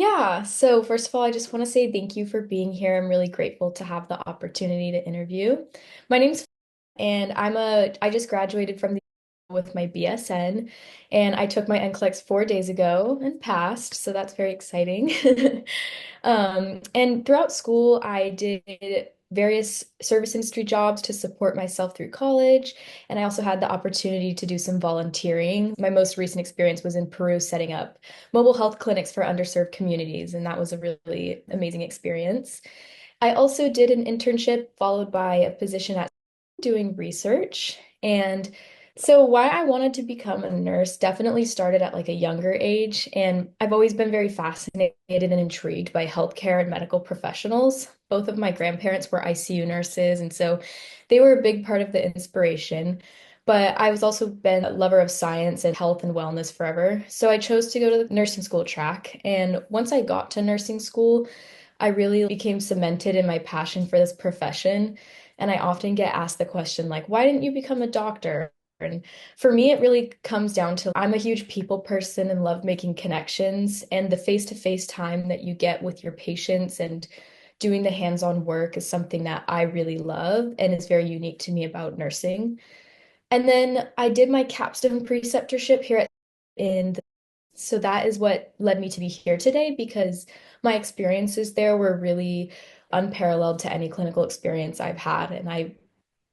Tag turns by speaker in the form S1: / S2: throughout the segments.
S1: Yeah, so first of all, I just want to say thank you for being here. I'm really grateful to have the opportunity to interview. My name's and I just graduated from the with my BSN and I took my NCLEX 4 days ago and passed, so that's very exciting. And throughout school, I did various service industry jobs to support myself through college, and I also had the opportunity to do some volunteering. My most recent experience was in Peru setting up mobile health clinics for underserved communities, and that was a really amazing experience. I also did an internship followed by a position at doing research. And so why I wanted to become a nurse definitely started at like a younger age. And I've always been very fascinated and intrigued by healthcare and medical professionals. Both of my grandparents were ICU nurses, and so they were a big part of the inspiration. But I was also been a lover of science and health and wellness forever. So I chose to go to the nursing school track. And once I got to nursing school, I really became cemented in my passion for this profession. And I often get asked the question, like, why didn't you become a doctor? And for me, it really comes down to I'm a huge people person and love making connections. And the face-to-face time that you get with your patients and doing the hands-on work is something that I really love and is very unique to me about nursing. And then I did my capstone preceptorship here at in so that is what led me to be here today because my experiences there were really unparalleled to any clinical experience I've had. And I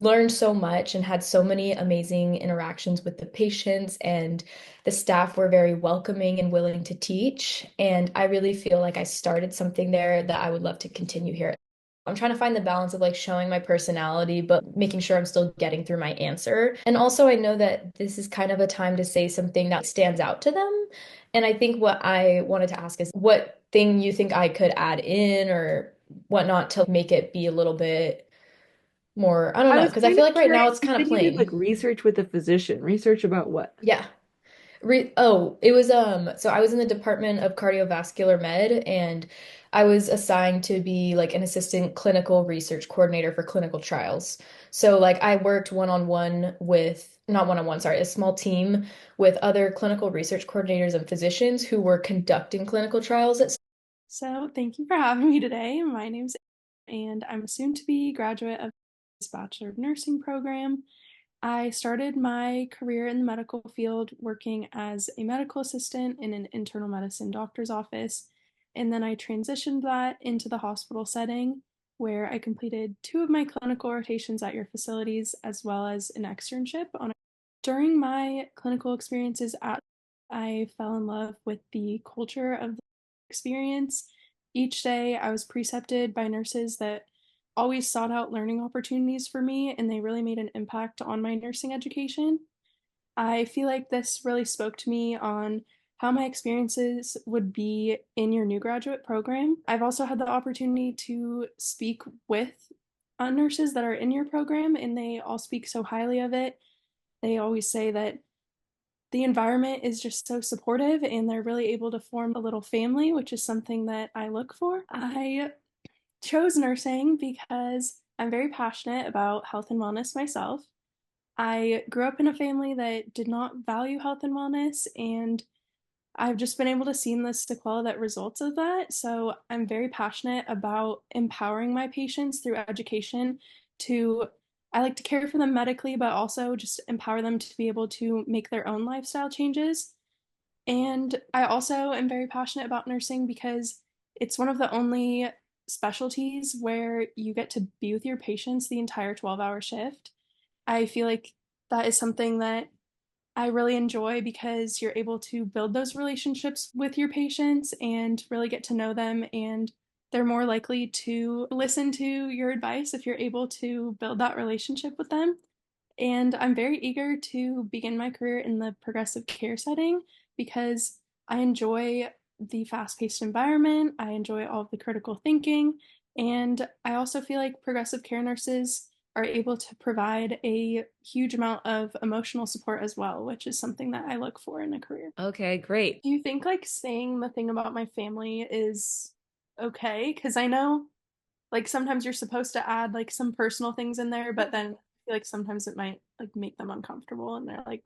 S1: learned so much and had so many amazing interactions with the patients, and the staff were very welcoming and willing to teach. And I really feel like I started something there that I would love to continue here. I'm trying to find the balance of like showing my personality, but making sure I'm still getting through my answer. And also, I know that this is kind of a time to say something that stands out to them. And I think what I wanted to ask is what thing you think I could add in or whatnot to make it be a little bit more, I don't
S2: I
S1: know,
S2: was
S1: because I
S2: kind
S1: feel
S2: of
S1: like right now
S2: curious.
S1: it's
S2: You
S1: kind of
S2: said you did like
S1: plain.
S2: research with a physician. Research about what?
S1: Yeah. It was so I was in the Department of Cardiovascular Med, and I was assigned to be like an assistant clinical research coordinator for clinical trials. So like I worked one-on-one with not one-on-one, sorry, a small team with other clinical research coordinators and physicians who were conducting clinical trials at.
S3: So, thank you for having me today. My name's and I'm a soon-to-be graduate of this Bachelor of Nursing program. I started my career in the medical field working as a medical assistant in an internal medicine doctor's office, and then I transitioned that into the hospital setting where I completed two of my clinical rotations at your facilities as well as an externship on. During my clinical experiences at, I fell in love with the culture of the experience. Each day, I was precepted by nurses that always sought out learning opportunities for me, and they really made an impact on my nursing education. I feel like this really spoke to me on how my experiences would be in your new graduate program. I've also had the opportunity to speak with nurses that are in your program, and they all speak so highly of it. They always say that the environment is just so supportive and they're really able to form a little family, which is something that I look for. I chose nursing because I'm very passionate about health and wellness myself. I grew up in a family that did not value health and wellness, and I've just been able to see the sequela that results of that. So I'm very passionate about empowering my patients through education to I like to care for them medically, but also just empower them to be able to make their own lifestyle changes. And I also am very passionate about nursing because it's one of the only specialties where you get to be with your patients the entire 12-hour shift. I feel like that is something that I really enjoy because you're able to build those relationships with your patients and really get to know them, and they're more likely to listen to your advice if you're able to build that relationship with them. And I'm very eager to begin my career in the progressive care setting because I enjoy the fast paced environment, I enjoy all of the critical thinking, and I also feel like progressive care nurses are able to provide a huge amount of emotional support as well, which is something that I look for in a career.
S2: Okay, great.
S3: Do you think like saying the thing about my family is okay? Because I know like sometimes you're supposed to add like some personal things in there, but then I feel like sometimes it might like make them uncomfortable and they're like,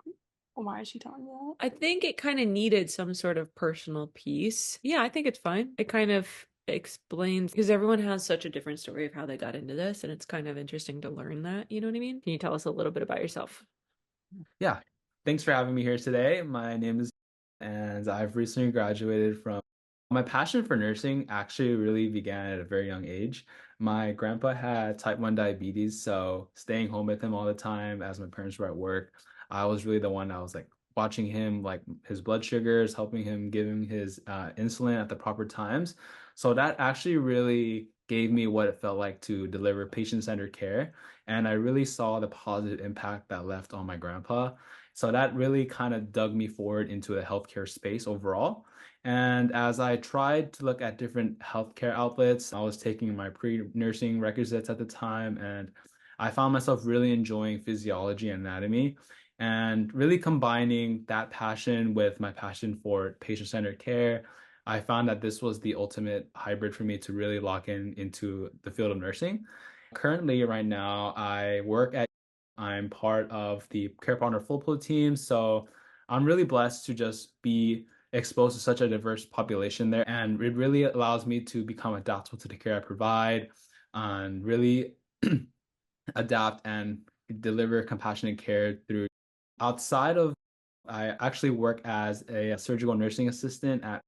S3: Why is she telling me that?
S2: I think it kind of needed some sort of personal piece. Yeah, I think it's fine. It kind of explains because everyone has such a different story of how they got into this, and it's kind of interesting to learn that. You know what I mean? Can you tell us a little bit about yourself?
S4: Yeah, thanks for having me here today. My name is, and I've recently graduated from. My passion for nursing actually really began at a very young age. My grandpa had type 1 diabetes, so staying home with him all the time as my parents were at work, I was really the one that was like watching him, like his blood sugars, helping him, giving his insulin at the proper times. So that actually really gave me what it felt like to deliver patient-centered care. And I really saw the positive impact that left on my grandpa. So that really kind of dug me forward into the healthcare space overall. And as I tried to look at different healthcare outlets, I was taking my pre-nursing requisites at the time, and I found myself really enjoying physiology and anatomy, and really combining that passion with my passion for patient-centered care. I found that this was the ultimate hybrid for me to really lock in into the field of nursing. Currently, right now, I'm part of the Care Partner Full Flow team. So I'm really blessed to just be exposed to such a diverse population there. And it really allows me to become adaptable to the care I provide and really adapt and deliver compassionate care through. Outside of, I actually work as a surgical nursing assistant at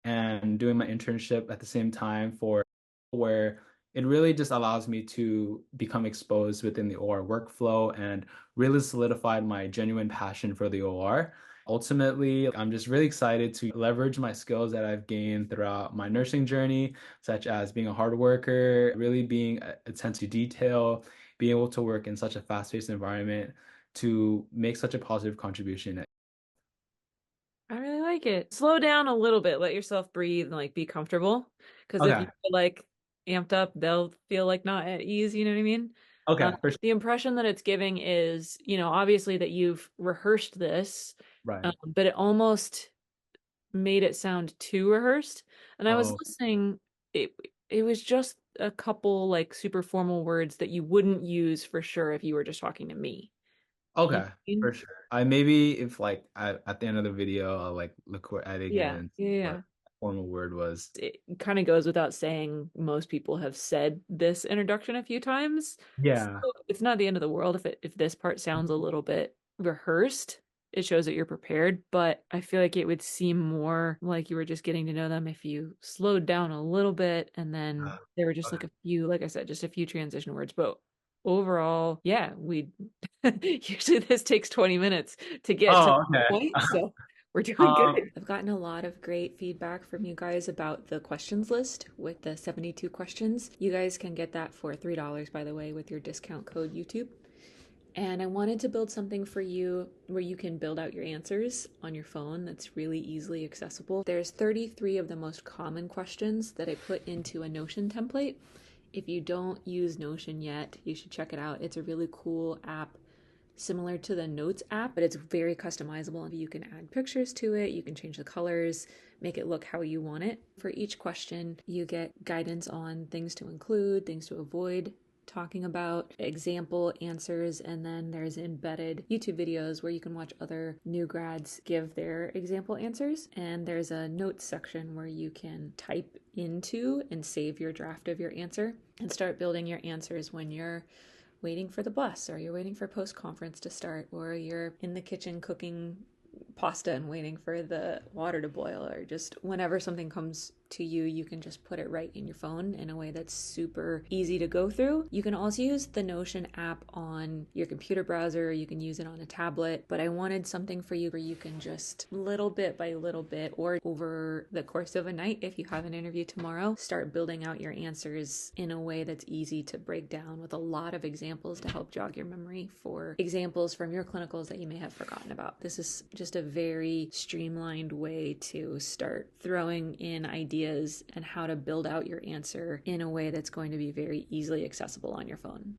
S4: and doing my internship at the same time for where it really just allows me to become exposed within the OR workflow and really solidified my genuine passion for the OR. Ultimately, I'm just really excited to leverage my skills that I've gained throughout my nursing journey, such as being a hard worker, really being attentive to detail, being able to work in such a fast-paced environment to make such a positive contribution.
S2: I really like it. Slow down a little bit, let yourself breathe and like be comfortable. Because if you
S4: Okay.
S2: feel like amped up, they'll feel like not at ease. You know what I mean?
S4: Okay, for sure.
S2: The impression that it's giving is, obviously that you've rehearsed this,
S4: Right.
S2: but it almost made it sound too rehearsed. And I was
S4: Oh,
S2: listening, it it was just a couple like super formal words that you wouldn't use for sure if you were just talking to me. You know
S4: okay,
S2: what I mean?
S4: for sure. I maybe if like at the end of the video, I'll like look at it again
S2: Yeah,
S4: and
S2: yeah,
S4: see what
S2: yeah.
S4: formal word was.
S2: It kind of goes without saying, most people have said this introduction a few times. So
S4: Yeah.
S2: it's not the end of the world if this part sounds a little bit rehearsed. It shows that you're prepared, but I feel like it would seem more like you were just getting to know them if you slowed down a little bit and then there were just
S4: Okay.
S2: like a few, like I said, just a few transition words. But overall, yeah, we usually this takes 20 minutes to get to
S4: Oh,
S2: the
S4: okay.
S2: point, so we're doing
S4: Um,
S2: good. I've gotten a lot of great feedback from you guys about the questions list with the 72 questions. You guys can get that for $3, by the way, with your discount code YouTube. And I wanted to build something for you where you can build out your answers on your phone that's really easily accessible. There's 33 of the most common questions that I put into a Notion template. If you don't use Notion yet, you should check it out. It's a really cool app similar to the Notes app, but it's very customizable. You can add pictures to it, you can change the colors, make it look how you want it. For each question, you get guidance on things to include, things to avoid talking about, example answers, and then there's embedded YouTube videos where you can watch other new grads give their example answers. And there's a notes section where you can type into and save your draft of your answer and start building your answers when you're waiting for the bus, or you're waiting for post conference to start, or you're in the kitchen cooking pasta and waiting for the water to boil, or just whenever something comes to you, you can just put it right in your phone in a way that's super easy to go through. You can also use the Notion app on your computer browser, you can use it on a tablet, but I wanted something for you where you can just little bit by little bit, or over the course of a night, if you have an interview tomorrow, start building out your answers in a way that's easy to break down with a lot of examples to help jog your memory for examples from your clinicals that you may have forgotten about. This is just a very streamlined way to start throwing in ideas and how to build out your answer in a way that's going to be very easily accessible on your phone.